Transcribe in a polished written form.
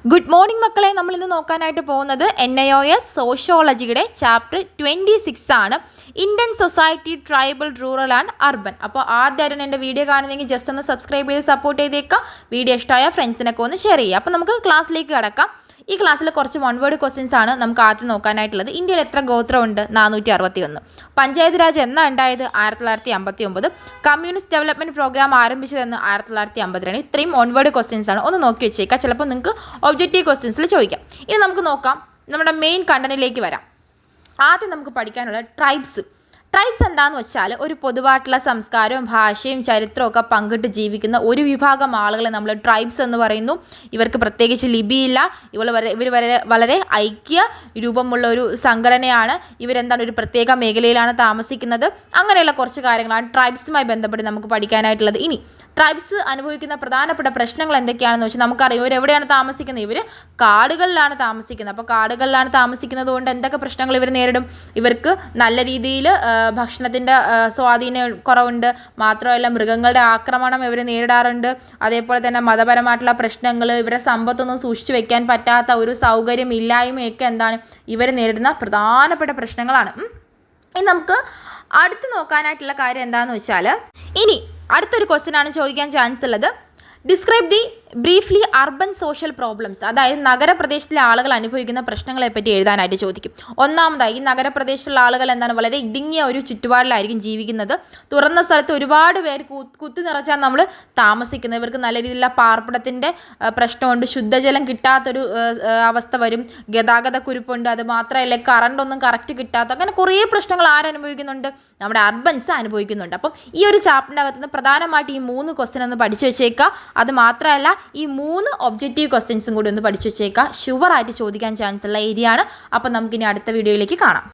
Good morning മക്കളെ. നമ്മൾ ഇന്ന് നോക്കാനായിട്ട് പോകുന്നത് NIOS സോഷ്യോളജിയുടെ ചാപ്റ്റർ 26 ആണ്. Indian society tribal rural and urban. അപ്പോൾ ആദ്യമായിട്ട് എൻ്റെ വീഡിയോ കാണുന്നെങ്കിൽ ജസ്റ്റ് ഒന്ന് സബ്സ്ക്രൈബ് ചെയ്ത് സപ്പോർട്ട് ചെയ്തേക്കാം. വീഡിയോ ഇഷ്ടമായ ഫ്രണ്ട്സിനൊക്കെ ഒന്ന് ഷെയർ ചെയ്യുക. അപ്പോൾ നമുക്ക് ക്ലാസ്സിലേക്ക് കിടക്കാം. ഈ ക്ലാസ്സിൽ കുറച്ച് വൺ വേർഡ് ക്വസ്റ്റ്യൻസ് ആണ് നമുക്ക് ആദ്യം നോക്കാനായിട്ടുള്ളത്. ഇന്ത്യയിൽ എത്ര ഗോത്രമുണ്ട്? 461. പഞ്ചായത്ത് രാജ് എന്നാ ഉണ്ടായത്? 1959. കമ്മ്യൂണിസ്റ്റ് ഡെവലപ്മെൻറ്റ് പ്രോഗ്രാം ആരംഭിച്ചതെന്ന് 1952. ഇത്രയും വൺ വേർഡ് ക്വസ്റ്റ്യൻസ് ആണ്. ഒന്ന് നോക്കി വെച്ചേക്കാം. ചിലപ്പോൾ നിങ്ങൾക്ക് ഒബ്ജക്റ്റീവ് ക്വസ്റ്റ്യൻസിൽ ചോദിക്കാം. ഇനി നമുക്ക് നോക്കാം, നമ്മുടെ മെയിൻ കണ്ടന്റിലേക്ക് വരാം. ആദ്യം നമുക്ക് പഠിക്കാനുള്ള ട്രൈബ്സ് എന്താണെന്ന് വെച്ചാൽ ഒരു പൊതുവായിട്ടുള്ള സംസ്കാരവും ഭാഷയും ചരിത്രവും ഒക്കെ പങ്കിട്ട് ജീവിക്കുന്ന ഒരു വിഭാഗം ആളുകളെ നമ്മൾ ട്രൈബ്സ് എന്ന് പറയുന്നു. ഇവർക്ക് പ്രത്യേകിച്ച് ലിപിയില്ല. ഇവർ വളരെ ഐക്യ രൂപമുള്ള ഒരു സംഘടനയാണ്. ഇവരെന്താണ് ഒരു പ്രത്യേക മേഖലയിലാണ് താമസിക്കുന്നത്. അങ്ങനെയുള്ള കുറച്ച് കാര്യങ്ങളാണ് ട്രൈബ്സുമായി ബന്ധപ്പെട്ട് നമുക്ക് പഠിക്കാനായിട്ടുള്ളത്. ഇനി ട്രൈബ്സ് അനുഭവിക്കുന്ന പ്രധാനപ്പെട്ട പ്രശ്നങ്ങൾ എന്തൊക്കെയാണെന്ന് വെച്ചാൽ നമുക്കറിയാം. ഇവർ എവിടെയാണ് താമസിക്കുന്നത്? ഇവർ കാടുകളിലാണ് താമസിക്കുന്നത്. അപ്പോൾ കാടുകളിലാണ് താമസിക്കുന്നത് കൊണ്ട് എന്തൊക്കെ പ്രശ്നങ്ങൾ ഇവർ നേരിടും? ഇവർക്ക് നല്ല രീതിയിൽ ഭക്ഷണത്തിൻ്റെ സ്വാധീനം കുറവുണ്ട്. മാത്രമല്ല മൃഗങ്ങളുടെ ആക്രമണം ഇവർ നേരിടാറുണ്ട്. അതേപോലെ തന്നെ മതപരമായിട്ടുള്ള പ്രശ്നങ്ങൾ, ഇവരുടെ സമ്പത്തൊന്നും സൂക്ഷിച്ചു വെക്കാൻ പറ്റാത്ത ഒരു സൗകര്യം ഇല്ലായ്മയൊക്കെ എന്താണ് ഇവർ നേരിടുന്ന പ്രധാനപ്പെട്ട പ്രശ്നങ്ങളാണ്. ഇനി നമുക്ക് അടുത്ത് നോക്കാനായിട്ടുള്ള കാര്യം എന്താണെന്ന് വെച്ചാൽ, ഇനി അടുത്തൊരു ക്വസ്റ്റ്യൻ ആണ് ചോദിക്കാൻ ചാൻസ് ഉള്ളത്. Describe the briefly urban social problems. അതായത് നഗരപ്രദേശത്തിലെ ആളുകൾ അനുഭവിക്കുന്ന പ്രശ്നങ്ങളെ പറ്റി എഴുതാനായിട്ട് ചോദിക്കും. ഒന്നാമതായി, ഈ നഗരപ്രദേശത്തുള്ള ആളുകൾ എന്താണ് വളരെ ഇടുങ്ങിയ ഒരു ചുറ്റുപാടിലായിരിക്കും ജീവിക്കുന്നത്. തുറന്ന സ്ഥലത്ത് ഒരുപാട് പേര് കുത്തി നിറച്ചാൽ നമ്മൾ താമസിക്കുന്നത്. ഇവർക്ക് നല്ല രീതിയിലുള്ള പാർപ്പിടത്തിൻ്റെ പ്രശ്നമുണ്ട്. ശുദ്ധജലം കിട്ടാത്തൊരു അവസ്ഥ വരും. ഗതാഗത കുരുപ്പുണ്ട്. അത് മാത്രമല്ല കറണ്ടൊന്നും കറക്റ്റ് കിട്ടാത്ത, അങ്ങനെ കുറേ പ്രശ്നങ്ങൾ ആരനുഭവിക്കുന്നുണ്ട്? നമ്മുടെ അർബൻസ് അനുഭവിക്കുന്നുണ്ട്. അപ്പം ഈ ഒരു ചാപ്റ്ററിൻ്റെ അകത്ത് നിന്ന് പ്രധാനമായിട്ട് ഈ 3 ക്വസ്റ്റ്യൻ ഒന്ന് പഠിച്ചു വെച്ചേക്കുക. അത് മാത്രമല്ല ഈ 3 ഒബ്ജക്റ്റീവ് ക്വസ്റ്റ്യൻസും കൂടി ഒന്ന് പഠിച്ചു വെച്ചേക്കുക. ഷുവറായിട്ട് ചോദിക്കാൻ ചാൻസ് ഉള്ള ഏരിയ ആണ്. അപ്പം നമുക്കിനി അടുത്ത വീഡിയോയിലേക്ക് കാണാം.